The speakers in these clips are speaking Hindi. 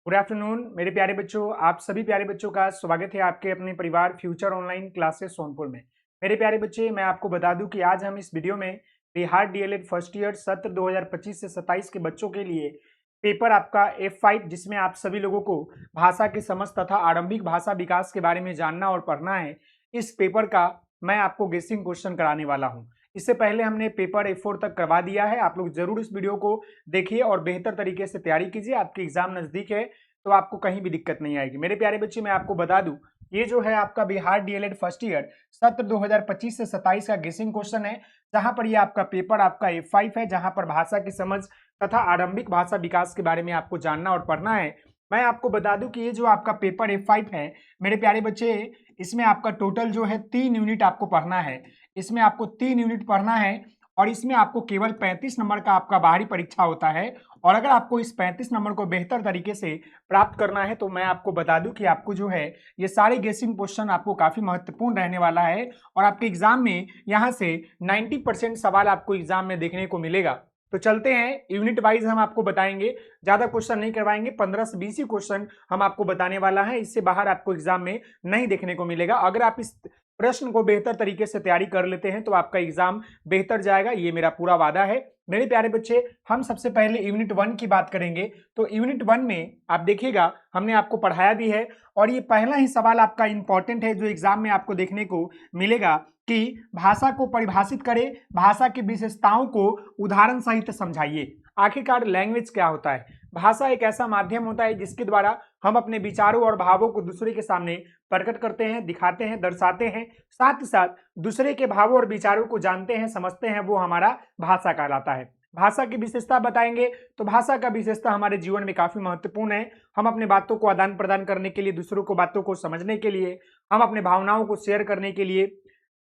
गुड आफ्टरनून मेरे प्यारे बच्चों। आप सभी प्यारे बच्चों का स्वागत है आपके अपने परिवार फ्यूचर ऑनलाइन क्लासेस सोनपुर में। मेरे प्यारे बच्चे, मैं आपको बता दूं कि आज हम इस वीडियो में बिहार डीएलएड फर्स्ट ईयर सत्र 2025 से 27 के बच्चों के लिए पेपर आपका F5, जिसमें आप सभी लोगों को भाषा की समझ तथा आरंभिक भाषा विकास के बारे में जानना और पढ़ना है। इस पेपर का मैं आपको गेसिंग क्वेश्चन कराने वाला हूँ। इससे पहले हमने पेपर F4 तक करवा दिया है। आप लोग जरूर इस वीडियो को देखिए और बेहतर तरीके से तैयारी कीजिए। आपके एग्जाम नजदीक है तो आपको कहीं भी दिक्कत नहीं आएगी। मेरे प्यारे बच्चे, मैं आपको बता दूं, ये जो है आपका बिहार डीएलएड फर्स्ट ईयर सत्र 2025 से 27 का गेसिंग क्वेश्चन है, जहां पर ये आपका पेपर आपका F5 है, जहां पर भाषा की समझ तथा आरंभिक भाषा विकास के बारे में आपको जानना और पढ़ना है। मैं आपको बता दूं कि ये जो आपका पेपर F5 है मेरे प्यारे बच्चे, इसमें आपका टोटल जो है 3 यूनिट आपको पढ़ना है। इसमें आपको 3 यूनिट पढ़ना है और इसमें आपको केवल 35 नंबर का आपका बाहरी परीक्षा होता है। और अगर आपको इस 35 नंबर को बेहतर तरीके से प्राप्त करना है तो मैं आपको बता दूं कि आपको जो है ये सारे गेसिंग क्वेश्चन आपको काफी महत्वपूर्ण रहने वाला है और आपके एग्जाम में यहाँ से 90% सवाल आपको एग्जाम में देखने को मिलेगा। तो चलते हैं, यूनिट वाइज हम आपको बताएंगे, ज्यादा क्वेश्चन नहीं करवाएंगे, 15 से 20 ही क्वेश्चन हम आपको बताने वाला है। इससे बाहर आपको एग्जाम में नहीं देखने को मिलेगा। अगर आप इस प्रश्न को बेहतर तरीके से तैयारी कर लेते हैं तो आपका एग्जाम बेहतर जाएगा, ये मेरा पूरा वादा है। मेरे प्यारे बच्चे, हम सबसे पहले यूनिट 1 की बात करेंगे। तो यूनिट 1 में आप देखिएगा हमने आपको पढ़ाया भी है और ये पहला ही सवाल आपका इंपॉर्टेंट है जो एग्जाम में आपको देखने को मिलेगा कि भाषा को परिभाषित करें, भाषा की विशेषताओं को उदाहरण सहित समझाइए। आखिरकार लैंग्वेज क्या होता है? भाषा एक ऐसा माध्यम होता है जिसके द्वारा हम अपने विचारों और भावों को दूसरे के सामने प्रकट करते हैं, दिखाते हैं, दर्शाते हैं। साथ ही साथ दूसरे के भावों और विचारों को जानते हैं, समझते हैं, वो हमारा भाषा कहलाता है। भाषा की विशेषता बताएंगे तो भाषा का विशेषता हमारे जीवन में काफी महत्वपूर्ण है। हम अपने बातों को आदान प्रदान करने के लिए, दूसरों को बातों को समझने के लिए, हम अपने भावनाओं को शेयर करने के लिए,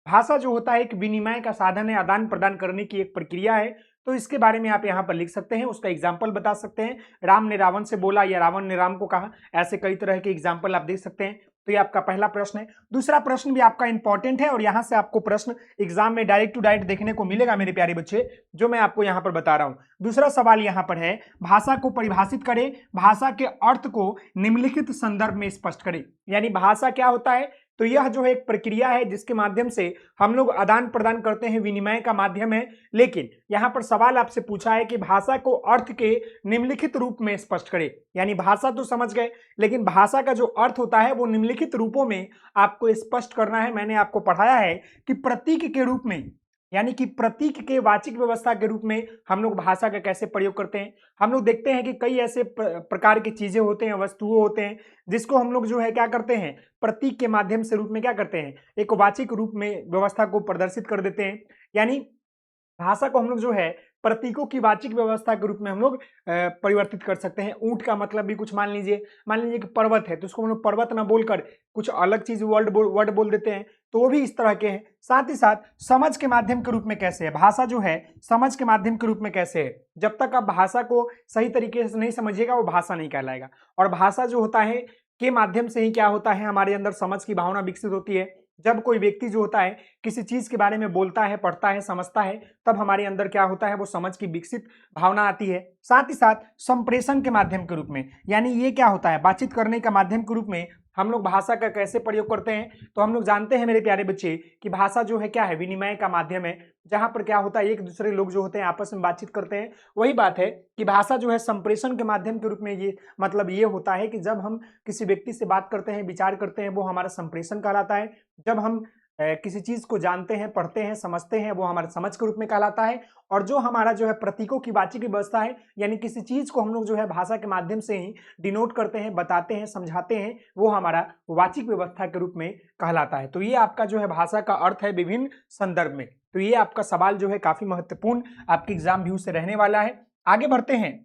भाषा जो होता है एक विनिमय का साधन है, आदान प्रदान करने की एक प्रक्रिया है। तो इसके बारे में आप यहाँ पर लिख सकते हैं, उसका एग्जाम्पल बता सकते हैं। राम ने रावण से बोला या रावण ने राम को कहा, ऐसे कई तरह के एग्जाम्पल आप देख सकते हैं। तो ये आपका पहला प्रश्न है। दूसरा प्रश्न भी आपका इंपॉर्टेंट है और यहाँ से आपको प्रश्न एग्जाम में डायरेक्ट टू डायरेक्ट देखने को मिलेगा मेरे प्यारे बच्चे, जो मैं आपको यहाँ पर बता रहा हूँ। दूसरा सवाल यहाँ पर है, भाषा को परिभाषित करें, भाषा के अर्थ को निम्नलिखित संदर्भ में स्पष्ट करें। यानी भाषा क्या होता है? तो यह जो है एक प्रक्रिया है जिसके माध्यम से हम लोग आदान प्रदान करते हैं, विनिमय का माध्यम है। लेकिन यहां पर सवाल आपसे पूछा है कि भाषा को अर्थ के निम्नलिखित रूप में स्पष्ट करें। यानी भाषा तो समझ गए, लेकिन भाषा का जो अर्थ होता है वो निम्नलिखित रूपों में आपको स्पष्ट करना है। मैंने आपको पढ़ाया है कि प्रतीक के रूप में, यानी कि प्रतीक के वाचिक व्यवस्था के रूप में हम लोग भाषा का कैसे प्रयोग करते हैं। हम लोग देखते हैं कि कई ऐसे प्रकार की चीजें होते हैं, वस्तुओं होते हैं, जिसको हम लोग जो है क्या करते हैं, प्रतीक के माध्यम से रूप में क्या करते हैं, एक वाचिक रूप में व्यवस्था को प्रदर्शित कर देते हैं। यानी भाषा को हम लोग जो है प्रतीकों की वाचिक व्यवस्था के रूप में हम लोग परिवर्तित कर सकते हैं। ऊंट का मतलब भी कुछ मान लीजिए कि पर्वत है, तो उसको हम लोग पर्वत ना बोलकर कुछ अलग चीज वर्ड बोल देते हैं, तो वो भी इस तरह के हैं। साथ ही साथ समझ के माध्यम के रूप में कैसे है भाषा, जो है समझ के माध्यम के रूप में कैसे है। जब तक आप भाषा को सही तरीके से नहीं समझिएगा वो भाषा नहीं कहलाएगा। और भाषा जो होता है के माध्यम से ही क्या होता है, हमारे अंदर समझ की भावना विकसित होती है। जब कोई व्यक्ति जो होता है किसी चीज के बारे में बोलता है, पढ़ता है, समझता है, तब हमारे अंदर क्या होता है, वो समझ की विकसित भावना आती है। साथ ही साथ संप्रेषण के माध्यम के रूप में, यानी ये क्या होता है, बातचीत करने का माध्यम के रूप में हम लोग भाषा का कैसे प्रयोग करते हैं। तो हम लोग जानते हैं मेरे प्यारे बच्चे कि भाषा जो है क्या है, विनिमय का माध्यम है, जहां पर क्या होता है एक दूसरे लोग जो होते हैं आपस में बातचीत करते हैं। वही बात है कि भाषा जो है संप्रेषण के माध्यम के रूप में, ये मतलब ये होता है कि जब हम किसी व्यक्ति से बात करते हैं, विचार करते हैं, वो हमारा संप्रेषण कहलाता है। जब हम किसी चीज को जानते हैं, पढ़ते हैं, समझते हैं, वो हमारे समझ के रूप में कहलाता है। और जो हमारा जो है प्रतीकों की वाचिक व्यवस्था है, यानी किसी चीज को हम लोग जो है भाषा के माध्यम से ही डिनोट करते हैं, बताते हैं, समझाते हैं, वो हमारा वाचिक व्यवस्था के रूप में कहलाता है। तो ये आपका जो है भाषा का अर्थ है विभिन्न संदर्भ में। तो ये आपका सवाल जो है काफी महत्वपूर्ण आपके एग्जाम व्यू से रहने वाला है। आगे बढ़ते हैं।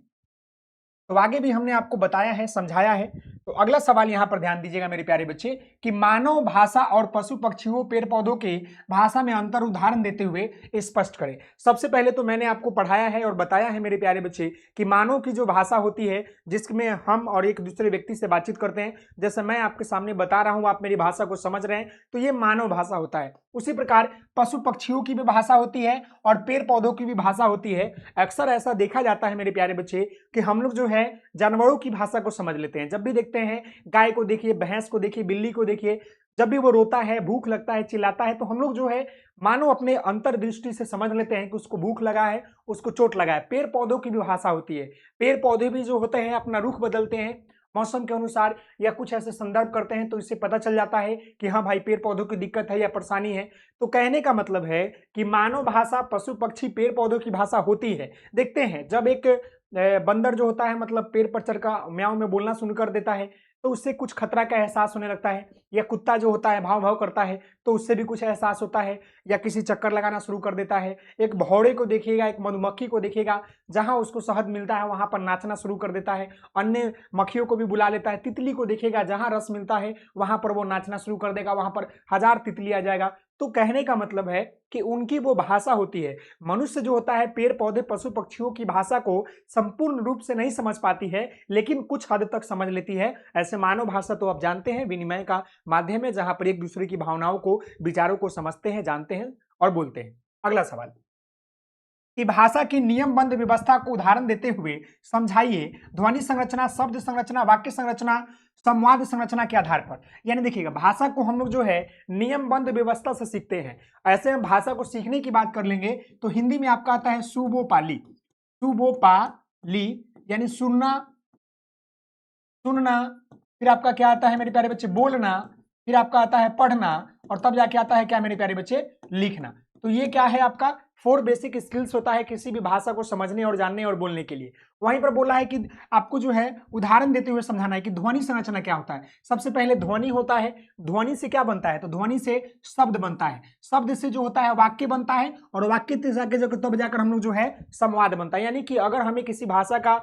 तो आगे भी हमने आपको बताया है, समझाया है। तो अगला सवाल यहां पर ध्यान दीजिएगा मेरे प्यारे बच्चे कि मानव भाषा और पशु पक्षियों, पेड़ पौधों के भाषा में अंतर उदाहरण देते हुए स्पष्ट करें। सबसे पहले तो मैंने आपको पढ़ाया है और बताया है मेरे प्यारे बच्चे कि मानव की जो भाषा होती है, जिसमें हम और एक दूसरे व्यक्ति से बातचीत करते हैं, जैसे मैं आपके सामने बता रहा हूं, आप मेरी भाषा को समझ रहे हैं, तो ये मानव भाषा होता है। उसी प्रकार पशु पक्षियों की भी भाषा होती है और पेड़ पौधों की भी भाषा होती है। अक्सर ऐसा देखा जाता है मेरे प्यारे बच्चे कि हम लोग जो है है जानवरों की भाषा को समझ लेते हैं। जब भी देखते हैं गाय को देखिए, भैंस को देखिए, बिल्ली को देखिए, जब भी वो रोता है, भूख लगता है, चिल्लाता है, तो हम लोग जो है मानो अपने अंतर्दृष्टि से समझ लेते हैं कि उसको भूख लगा है, उसको चोट लगा है। पेड़ पौधों की भी भाषा होती है। पेड़ पौधे भी जो होते हैं अपना रुख बदलते हैं मौसम के अनुसार, या कुछ ऐसे संदर्भ करते हैं, तो इससे पता चल जाता है कि हाँ भाई पेड़ पौधों की दिक्कत है या परेशानी है। तो कहने का मतलब है कि मानव भाषा, पशु पक्षी, पेड़ पौधों की भाषा होती है। देखते हैं जब एक बंदर जो होता है मतलब पेड़ पर चढ़कर म्याऊं में बोलना शुरू कर देता है तो उससे कुछ खतरा का एहसास होने लगता है, या कुत्ता जो होता है भाव भाव करता है तो उससे भी कुछ एहसास होता है, या किसी चक्कर लगाना शुरू कर देता है। एक भौरे को देखिएगा, एक मधुमक्खी को देखिएगा, जहां उसको शहद मिलता है वहां पर नाचना शुरू कर देता है, अन्य मक्खियों को भी बुला लेता है। तितली को देखिएगा, जहां रस मिलता है वहां पर वो नाचना शुरू कर देगा, वहां पर हजार तितली आ जाएगा। तो कहने का मतलब है कि उनकी वो भाषा होती है। मनुष्य जो होता है पेड़ पौधे पशु पक्षियों की भाषा को संपूर्ण रूप से नहीं समझ पाती है, लेकिन कुछ हद तक समझ लेती है। ऐसे मानव भाषा तो आप जानते हैं विनिमय का माध्यम है, जहां पर एक दूसरे की भावनाओं को, विचारों को समझते हैं, जानते हैं और बोलते हैं। अगला सवाल कि भाषा की नियमबद्ध व्यवस्था को उदाहरण देते हुए समझाइए। ध्वनि संरचना, शब्द संरचना, वाक्य संरचना, संवाद संरचना के आधार पर। यानी देखिएगा भाषा को हम लोग जो है नियमबद्ध व्यवस्था से सीखते हैं। ऐसे में भाषा को सीखने की बात कर लेंगे तो हिंदी में आपका आता है सुबोपाली। सुबोपाली यानी सुनना, सुनना, फिर आपका क्या आता है मेरे प्यारे बच्चे, बोलना, फिर आपका आता है पढ़ना, और तब जाके आता है क्या मेरे प्यारे बच्चे, लिखना। तो ये क्या है आपका 4 बेसिक स्किल्स होता है किसी भी भाषा को समझने और जानने और बोलने के लिए। वहीं पर बोला है कि आपको जो है उदाहरण देते हुए समझाना है कि ध्वनि संरचना क्या होता है। सबसे पहले ध्वनि होता है। ध्वनि से क्या बनता है, तो ध्वनि से शब्द बनता है, शब्द से जो होता है वाक्य बनता है, और वाक्य तब जाकर हम लोग जो है संवाद बनता है। यानी कि अगर हमें किसी भाषा का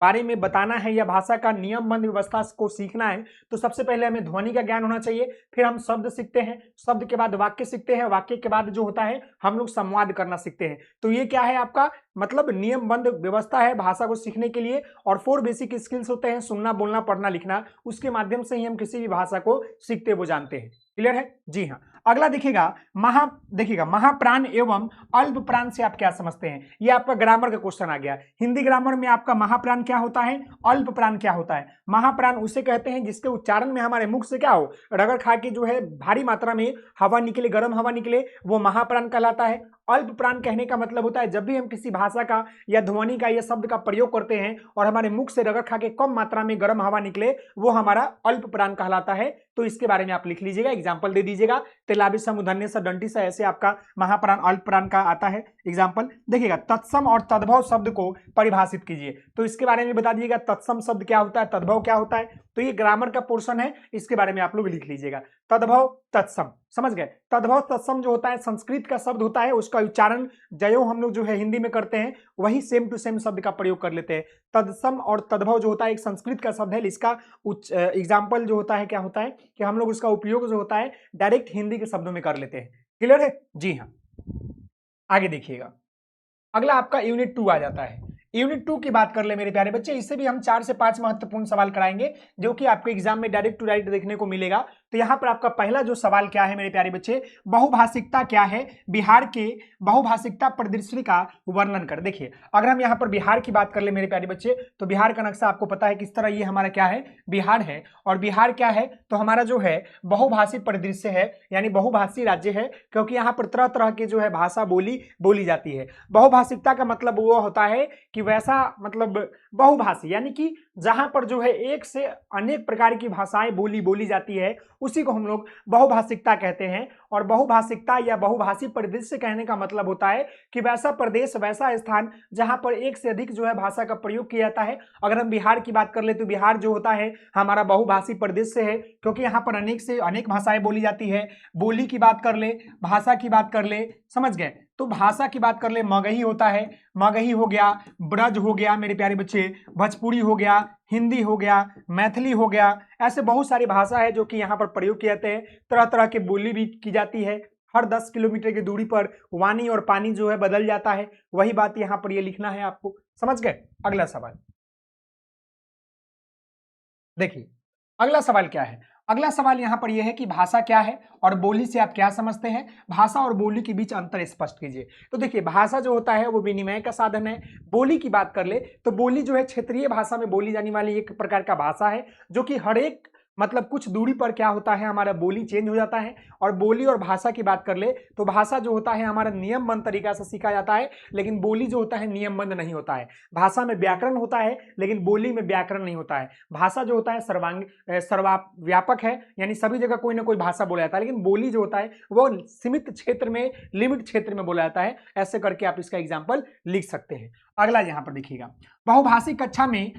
बारे में बताना है या भाषा का नियमबद्ध व्यवस्था को सीखना है तो सबसे पहले हमें ध्वनि का ज्ञान होना चाहिए, फिर हम शब्द सीखते हैं, शब्द के बाद वाक्य सीखते हैं, वाक्य के बाद जो होता है हम लोग संवाद करना सीखते हैं। तो ये क्या है आपका मतलब नियमबद्ध व्यवस्था है भाषा को सीखने के लिए, और 4 बेसिक स्किल्स होते हैं सुनना, बोलना, पढ़ना, लिखना। उसके माध्यम से ही हम किसी भी भाषा को सीखते वो जानते हैं। क्लियर है? जी हाँ। अगला देखिएगा महाप्राण एवं अल्प प्राण से आप क्या समझते हैं। ये आपका ग्रामर का क्वेश्चन आ गया। हिंदी ग्रामर में आपका महाप्राण क्या होता है, अल्प प्राण क्या होता है। महाप्राण उसे कहते हैं जिसके उच्चारण में हमारे मुख से क्या हो, रगड़ खा के जो है भारी मात्रा में हवा निकले, गर्म हवा निकले, वो महाप्राण कहलाता है। अल्प प्राण कहने का मतलब होता है जब भी हम किसी भाषा का या ध्वनि का या शब्द का प्रयोग करते हैं और हमारे मुख से रगड़ खा के कम मात्रा में गर्म हवा निकले, वो हमारा अल्प प्राण कहलाता है। तो इसके बारे में आप लिख लीजिएगा, एग्जाम्पल दे दीजिएगा। तेलाबी समुधन्य सा दंटी सा, ऐसे आपका महाप्राण अल्प प्राण का आता है एग्जाम्पल। देखिएगा तत्सम और तद्भव शब्द को परिभाषित कीजिए, तो इसके बारे में बता दीजिएगा तत्सम शब्द क्या होता है, तद्भव क्या होता है। तो ये ग्रामर का पोर्शन है, इसके बारे में आप लोग लिख लीजिएगा। तद्भव तत्सम, समझ गए। तद्भव तत्सम जो होता है संस्कृत का शब्द होता है, उसका उच्चारण जयो हम लोग जो है हिंदी में करते हैं, वही सेम टू सेम शब्द का प्रयोग कर लेते हैं। तत्सम और तद्भव जो होता है एक संस्कृत का शब्द है, इसका एग्जाम्पल जो होता है क्या होता है कि हम लोग उसका उपयोग जो होता है डायरेक्ट हिंदी के शब्दों में कर लेते हैं। क्लियर है? जी हाँ। आगे देखिएगा, अगला आपका यूनिट 2 आ जाता है। यूनिट 2 की बात कर ले मेरे प्यारे बच्चे, इससे भी हम 4 से 5 महत्वपूर्ण सवाल कराएंगे जो कि आपको एग्जाम में डायरेक्ट टू डायरेक्ट देखने को मिलेगा। तो यहाँ पर आपका पहला जो सवाल क्या है मेरे प्यारे बच्चे, बहुभाषिकता क्या है, बिहार के बहुभाषिकता परिदृश्य का वर्णन कर। देखिए अगर हम यहाँ पर बिहार की बात कर ले मेरे प्यारे बच्चे, तो बिहार का नक्शा आपको पता है किस तरह, ये हमारा क्या है, बिहार है। और बिहार क्या है, तो हमारा जो है बहुभाषी परिदृश्य है, यानी बहुभाषी राज्य है, क्योंकि यहाँ पर तरह तरह की जो है भाषा बोली जाती है। बहुभाषिकता का मतलब वो होता है कि वैसा मतलब बहुभाषी, यानी कि जहां पर जो है एक से अनेक प्रकार की भाषाएं बोली जाती है, उसी को हम लोग बहुभाषिकता कहते हैं। और बहुभाषिकता या बहुभाषी परिदृश्य कहने का मतलब होता है कि वैसा प्रदेश, वैसा स्थान जहां पर एक से अधिक जो है भाषा का प्रयोग किया जाता है। अगर हम बिहार की बात कर ले तो बिहार जो होता है हमारा बहुभाषी परिदृश्य है, क्योंकि यहाँ पर अनेक से अनेक भाषाएं बोली जाती है। बोली की बात कर ले, भाषा की बात कर ले, समझ गए। तो भाषा की बात कर ले मगही होता है, मगही हो गया, ब्रज हो गया मेरे प्यारे बच्चे, भोजपुरी हो गया, हिंदी हो गया, मैथिली हो गया। ऐसे बहुत सारी भाषा है जो कि यहाँ पर प्रयोग किए जाते हैं। तरह तरह की बोली भी की जाती है। हर 10 किलोमीटर की दूरी पर वाणी और पानी जो है बदल जाता है। वही बात यहाँ पर ये लिखना है आपको, समझ गए। अगला सवाल देखिए, अगला सवाल क्या है, अगला सवाल यहाँ पर यह है कि भाषा क्या है और बोली से आप क्या समझते हैं। भाषा और बोली के बीच अंतर स्पष्ट कीजिए। तो देखिए, भाषा जो होता है वो विनिमय का साधन है। बोली की बात कर ले तो बोली जो है क्षेत्रीय भाषा में बोली जाने वाली एक प्रकार का भाषा है, जो कि हर एक मतलब कुछ दूरी पर क्या होता है, हमारा बोली चेंज हो जाता है। और बोली और भाषा की बात कर ले तो भाषा जो होता है हमारा नियमबद्ध तरीका से सीखा जाता है, लेकिन बोली जो होता है नियमबद्ध नहीं होता है। भाषा में व्याकरण होता है लेकिन बोली में व्याकरण नहीं होता है। भाषा जो होता है सर्वव्यापक है, यानी सभी जगह कोई ना कोई भाषा बोला जाता है, लेकिन बोली जो होता है वो सीमित क्षेत्र में, लिमिट क्षेत्र में बोला जाता है। ऐसे करके आप इसका एग्जाम्पल लिख सकते हैं। अगला यहां पर देखिएगा, बहुभाषिक कक्षा में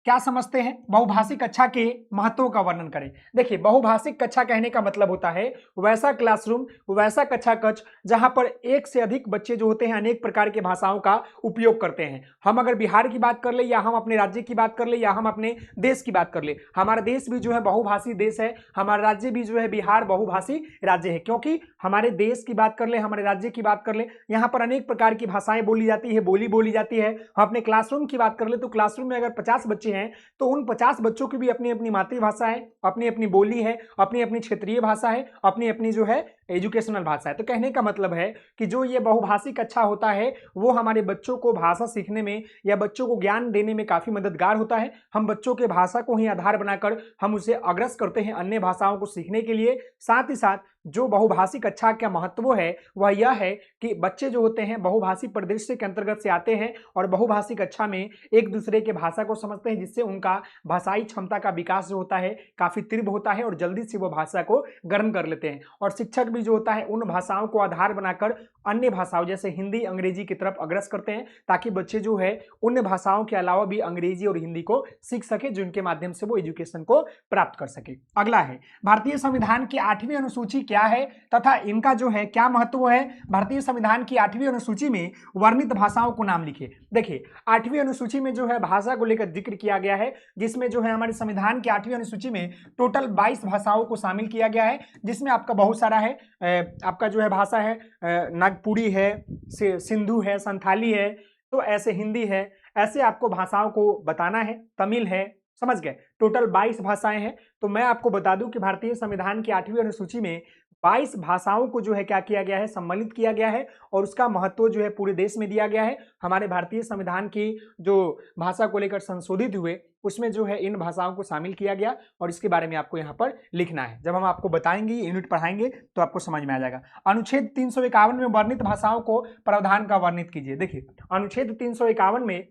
क्या समझते हैं, बहुभाषिक कक्षा के महत्व का वर्णन करें। देखिए, बहुभाषिक कक्षा कहने का मतलब होता है वैसा क्लासरूम, वैसा कक्षा कक्ष जहां पर एक से अधिक बच्चे जो होते हैं अनेक प्रकार की भाषाओं का उपयोग करते हैं। हम अगर बिहार की बात कर ले, या हम अपने राज्य की बात कर ले, या हम अपने देश की बात कर ले, हमारा देश भी जो है बहुभाषी देश है, हमारा राज्य भी जो है बिहार बहुभाषी राज्य है। क्योंकि हमारे देश की बात कर ले, हमारे राज्य की बात कर ले, यहाँ पर अनेक प्रकार की भाषाएं बोली जाती है, बोली बोली जाती है। हम अपने क्लासरूम की बात कर ले तो क्लासरूम में अगर 50 बच्चे हैं तो उन 50 बच्चों की भी अपनी अपनी मातृभाषा है, अपनी अपनी बोली है, अपनी अपनी क्षेत्रीय भाषा है, अपनी अपनी जो है एजुकेशनल भाषा है। तो कहने का मतलब है कि जो ये बहुभाषिक कक्षा होता है वो हमारे बच्चों को भाषा सीखने में या बच्चों को ज्ञान देने में काफी मददगार होता है। हम बच्चों के भाषा को ही आधार बनाकर हम उसे अग्रसर करते हैं अन्य भाषाओं को सीखने के लिए। साथ ही साथ जो बहुभाषिक कक्षा का महत्व है वह यह है कि बच्चे जो होते हैं बहुभाषी परिदृश्य के अंतर्गत से आते हैं और बहुभाषिक कक्षा में एक दूसरे के भाषा को समझते हैं, जिससे उनका भाषाई क्षमता का विकास जो होता है काफी तीव्र होता है और जल्दी से वो भाषा को ग्रहण कर लेते हैं। और शिक्षक भी जो होता है उन भाषाओं को आधार बनाकर अन्य भाषाओं जैसे हिंदी अंग्रेजी की तरफ अग्रसर करते हैं, ताकि बच्चे जो है उन भाषाओं के अलावा भी अंग्रेजी और हिंदी को सीख सके, जिनके माध्यम से वो एजुकेशन को प्राप्त कर सके। अगला है, भारतीय संविधान की 8वीं अनुसूची क्या है तथा इनका जो है क्या महत्व है। भारतीय संविधान की 8वीं अनुसूची में वर्णित भाषाओं को नाम लिखिए। देखिए, 8वीं अनुसूची में जो है भाषा को लेकर जिक्र किया गया है, जिसमें जो है हमारे संविधान की 8वीं अनुसूची में टोटल 22 भाषाओं को शामिल किया गया है, जिसमें आपका बहुत सारा है। आपका जो है भाषा है नागपुरी है, सिंधु है, संथाली है, तो ऐसे हिंदी है, ऐसे आपको भाषाओं को बताना है। तमिल है, समझ गए। टोटल 22 भाषाएं हैं। तो मैं आपको बता दूं कि भारतीय संविधान की 8वीं अनुसूची में 22 भाषाओं को जो है क्या किया गया है, सम्मिलित किया गया है और उसका महत्व जो है पूरे देश में दिया गया है। हमारे भारतीय संविधान की जो भाषा को लेकर संशोधित हुए उसमें जो है इन भाषाओं को शामिल किया गया और इसके बारे में आपको यहाँ पर लिखना है। जब हम आपको बताएंगे, यूनिट पढ़ाएंगे तो आपको समझ में आ जाएगा। अनुच्छेद 351 में वर्णित भाषाओं को प्रावधान का वर्णित कीजिए। देखिए, अनुच्छेद 351 में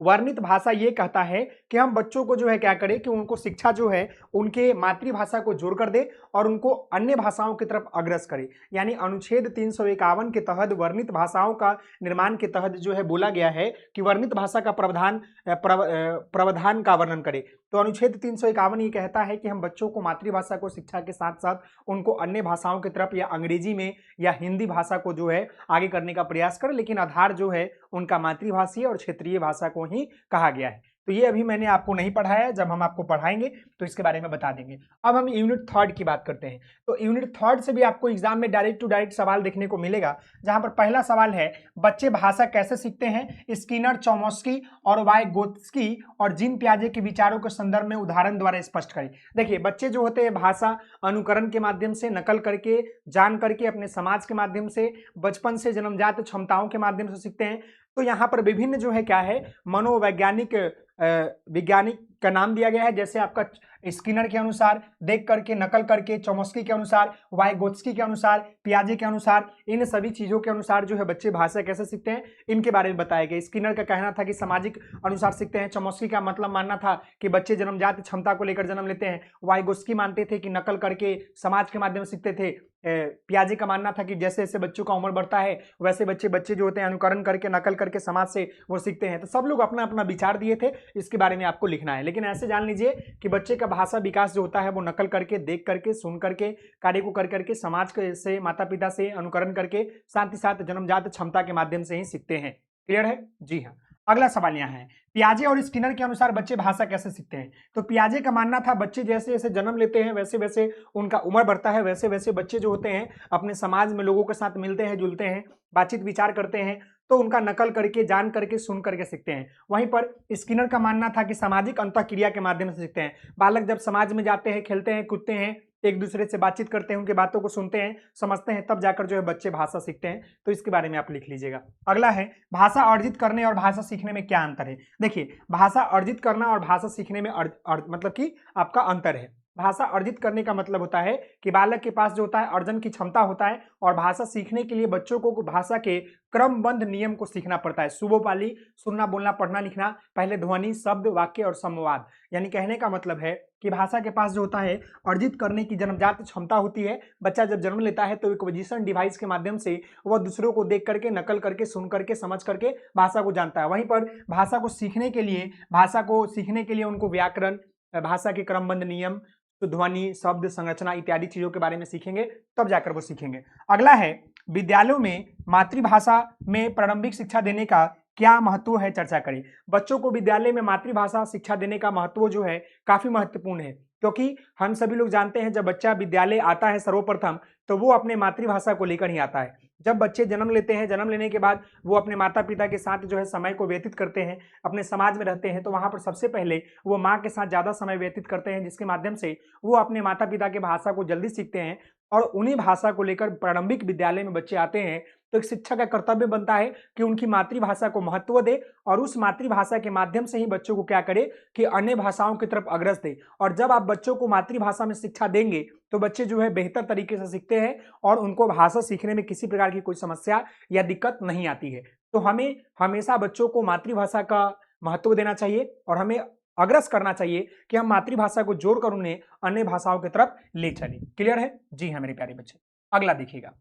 वर्णित भाषा ये कहता है कि हम बच्चों को जो है क्या करें कि उनको शिक्षा जो है उनके मातृभाषा को जोड़कर दे और उनको अन्य भाषाओं की तरफ अग्रसर करें। यानी अनुच्छेद 351 के तहत वर्णित भाषाओं का निर्माण के तहत जो है बोला गया है कि वर्णित भाषा का प्रावधान का वर्णन करें। तो अनुच्छेद 351 ये कहता है कि हम बच्चों को मातृभाषा को शिक्षा के साथ साथ उनको अन्य भाषाओं की तरफ या अंग्रेजी में या हिंदी भाषा को जो है आगे करने का प्रयास करें, लेकिन आधार जो है उनका मातृभाषीय और क्षेत्रीय भाषा को ही कहा गया है। तो ये अभी मैंने आपको नहीं पढ़ाया है, जब हम आपको पढ़ाएंगे तो इसके बारे में बता देंगे। अब हम यूनिट 3 की बात करते हैं। तो यूनिट 3 से भी आपको एग्जाम में डायरेक्ट टू डायरेक्ट सवाल देखने को मिलेगा, जहां पर पहला सवाल है, बच्चे भाषा कैसे सीखते हैं। स्किनर, चोमस्की और वाइगोत्स्की और जीन पियाजे के विचारों के संदर्भ में उदाहरण द्वारा स्पष्ट करें। देखिए, बच्चे जो होते हैं भाषा अनुकरण के माध्यम से, नकल करके, जान करके, अपने समाज के माध्यम से, बचपन से जन्मजात क्षमताओं के माध्यम से सीखते हैं। तो यहाँ पर विभिन्न जो है क्या है, मनोवैज्ञानिक वैज्ञानिक का नाम दिया गया है। जैसे आपका स्किनर के अनुसार देख करके, नकल करके, चोमस्की के अनुसार, वाइगोत्स्की के अनुसार, पियाजे के अनुसार, इन सभी चीजों के अनुसार जो है बच्चे भाषा कैसे सीखते हैं इनके बारे में बताया गया। स्किनर का कहना था कि सामाजिक अनुसार सीखते हैं। चोमस्की का मतलब मानना था कि बच्चे जन्मजात क्षमता को लेकर जन्म लेते हैं। वाइगोत्स्की मानते थे कि नकल करके समाज के माध्यम से सीखते थे। पियाजे का मानना था कि जैसे जैसे बच्चों का उम्र बढ़ता है वैसे बच्चे जो होते हैं अनुकरण करके, नकल करके समाज से वो सीखते हैं। तो सब लोग अपना अपना विचार दिए थे, इसके बारे में आपको लिखना है। लेकिन ऐसे जान लीजिए कि बच्चे का भाषा विकास जो होता है वो नकल करके, देख करके, सुन करके, कार्य को कर करके, समाज से, माता पिता से अनुकरण करके, साथ ही साथ जन्मजात क्षमता के माध्यम से ही सीखते हैं। क्लियर है? जी हाँ। अगला सवाल यहाँ है, पियाजे और स्किनर के अनुसार बच्चे भाषा कैसे सीखते हैं। तो पियाजे का मानना था बच्चे जैसे जैसे जन्म लेते हैं वैसे वैसे उनका उम्र बढ़ता है, वैसे वैसे बच्चे जो होते हैं अपने समाज में लोगों के साथ मिलते हैं, जुलते हैं, बातचीत विचार करते हैं। तो उनका नकल करके, जान करके, सुन करके सीखते हैं। वहीं पर स्किनर का मानना था कि सामाजिक अंतःक्रिया के माध्यम से सीखते हैं। बालक जब समाज में जाते हैं, खेलते हैं, कूदते हैं, एक दूसरे से बातचीत करते हैं, उनकी बातों को सुनते हैं, समझते हैं, तब जाकर जो है बच्चे भाषा सीखते हैं। तो इसके बारे में आप लिख लीजिएगा। अगला है भाषा अर्जित करने और भाषा सीखने में क्या अंतर है। देखिए, भाषा अर्जित करना और भाषा सीखने में मतलब कि आपका अंतर है। भाषा अर्जित करने का मतलब होता है कि बालक के पास जो होता है अर्जन की क्षमता होता है, और भाषा सीखने के लिए बच्चों को भाषा के क्रमबद्ध नियम को सीखना पड़ता है। सुबोपाली, सुनना, बोलना, पढ़ना, लिखना, पहले ध्वनि, शब्द, वाक्य और संवाद। यानी कहने का मतलब है कि भाषा के पास जो होता है अर्जित करने की जन्मजात क्षमता होती है। बच्चा जब जन्म लेता है तो एक्विजिशन डिवाइस के माध्यम से वह दूसरों को देख करके, नकल करके, सुन करके, समझ करके भाषा को जानता है। वहीं पर भाषा को सीखने के लिए उनको व्याकरण, भाषा के क्रमबद्ध नियम, तो ध्वनि, शब्द, संरचना इत्यादि चीजों के बारे में सीखेंगे, तब जाकर वो सीखेंगे। अगला है विद्यालयों में मातृभाषा में प्रारंभिक शिक्षा देने का क्या महत्व है, चर्चा करें। बच्चों को विद्यालय में मातृभाषा शिक्षा देने का महत्व जो है काफी महत्वपूर्ण है, क्योंकि हम सभी लोग जानते हैं जब बच्चा विद्यालय आता है सर्वप्रथम तो वो अपने मातृभाषा को लेकर ही आता है। जब बच्चे जन्म लेते हैं, जन्म लेने के बाद वो अपने माता पिता के साथ जो है समय को व्यतीत करते हैं, अपने समाज में रहते हैं, तो वहां पर सबसे पहले वो माँ के साथ ज्यादा समय व्यतीत करते हैं, जिसके माध्यम से वो अपने माता पिता की भाषा को जल्दी सीखते हैं। और उन्हीं भाषा को लेकर प्रारंभिक विद्यालय में बच्चे आते हैं, तो एक शिक्षक का कर्तव्य बनता है कि उनकी मातृभाषा को महत्व दे, और उस मातृभाषा के माध्यम से ही बच्चों को क्या करे कि अन्य भाषाओं की तरफ अग्रसर दे। और जब आप बच्चों को मातृभाषा में शिक्षा देंगे तो बच्चे जो है बेहतर तरीके से सीखते हैं, और उनको भाषा सीखने में किसी प्रकार की कोई समस्या या दिक्कत नहीं आती है। तो हमें हमेशा बच्चों को मातृभाषा का महत्व देना चाहिए, और हमें अग्रसर करना चाहिए कि हम मातृभाषा को जोड़कर उन्हें अन्य भाषाओं की तरफ ले चलें। क्लियर है? जी हाँ मेरे प्यारे बच्चे। अगला देखिएगा।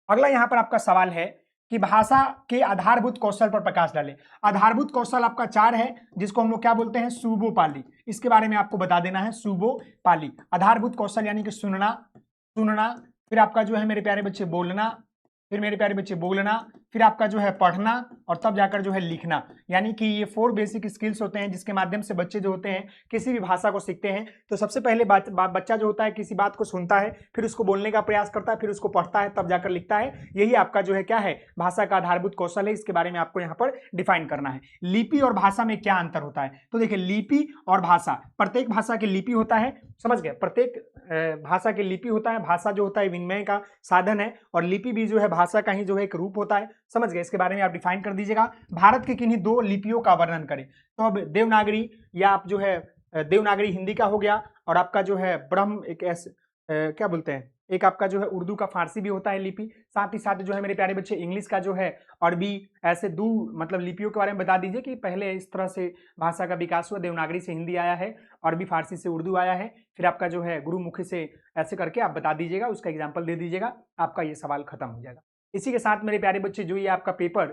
अगला यहां पर आपका सवाल है कि भाषा के आधारभूत कौशल पर प्रकाश डालें। आधारभूत कौशल आपका 4 है, जिसको हम लोग क्या बोलते हैं, सुबोपाली। इसके बारे में आपको बता देना है, सुबोपाली। आधारभूत कौशल यानी कि सुनना, फिर आपका जो है मेरे प्यारे बच्चे बोलना, फिर आपका जो है पढ़ना, और तब जाकर जो है लिखना। यानी कि ये 4 बेसिक स्किल्स होते हैं जिसके माध्यम से बच्चे जो होते हैं किसी भी भाषा को सीखते हैं। तो सबसे पहले बच्चा जो होता है किसी बात को सुनता है, फिर उसको बोलने का प्रयास करता है, फिर उसको पढ़ता है, तब जाकर लिखता है। यही आपका जो है क्या है, भाषा का आधारभूत कौशल है। इसके बारे में आपको यहाँ पर डिफाइन करना है। लिपि और भाषा में क्या अंतर होता है, तो देखिए लिपि और भाषा, प्रत्येक भाषा की लिपि होता है, समझ गए, प्रत्येक भाषा की लिपि होता है। भाषा जो होता है विनिमय का साधन है, और लिपि भी जो है भाषा का ही जो है एक रूप होता है। समझ गए? इसके बारे में आप डिफाइन कर दीजिएगा। भारत की किन्हीं 2 लिपियों का वर्णन करें। तो अब देवनागरी, या आप जो है देवनागरी हिंदी का हो गया, और आपका जो है ब्रह्म एक क्या बोलते हैं, एक आपका जो है उर्दू का फारसी भी होता है लिपि। साथ ही साथ जो है मेरे प्यारे बच्चे इंग्लिश का जो है अरबी, ऐसे 2 मतलब लिपियों के बारे में बता दीजिए कि पहले इस तरह से भाषा का विकास हुआ। देवनागरी से हिंदी आया है, अरबी फारसी से उर्दू आया है, फिर आपका जो है गुरुमुखी से, ऐसे करके आप बता दीजिएगा, उसका एग्जाम्पल दे दीजिएगा, आपका ये सवाल खत्म हो जाएगा। इसी के साथ मेरे प्यारे बच्चे जो ये आपका पेपर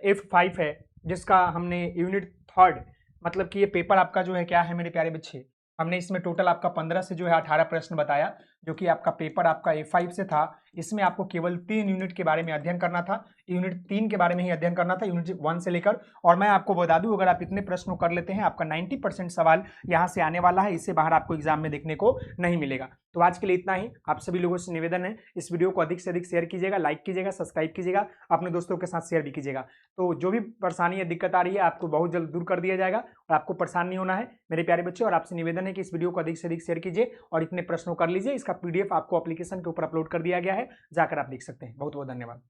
F5 है, जिसका हमने यूनिट 3 मतलब कि ये पेपर आपका जो है क्या है मेरे प्यारे बच्चे, हमने इसमें टोटल आपका 15 से जो है 18 प्रश्न बताया, जो कि आपका पेपर आपका F5 से था। इसमें आपको केवल 3 यूनिट के बारे में अध्ययन करना था, यूनिट 3 के बारे में ही अध्ययन करना था, यूनिट 1 से लेकर। और मैं आपको बता दूं, अगर आप इतने प्रश्नों कर लेते हैं, आपका 90% सवाल यहाँ से आने वाला है, इससे बाहर आपको एग्जाम में देखने को नहीं मिलेगा। तो आज के लिए इतना ही। आप सभी लोगों से निवेदन है, इस वीडियो को अधिक से अधिक शेयर कीजिएगा, लाइक कीजिएगा, सब्सक्राइब कीजिएगा, अपने दोस्तों के साथ शेयर भी कीजिएगा। तो जो भी परेशानी या दिक्कत आ रही है आपको बहुत जल्द दूर कर दिया जाएगा, और आपको परेशान नहीं होना है मेरे प्यारे बच्चे। और आपसे निवेदन है कि इस वीडियो को अधिक से अधिक शेयर कीजिए, और इतने प्रश्नों कर लीजिए। इसका PDF आपको एप्लीकेशन के ऊपर अपलोड कर दिया गया है, जाकर आप देख सकते हैं। बहुत बहुत धन्यवाद।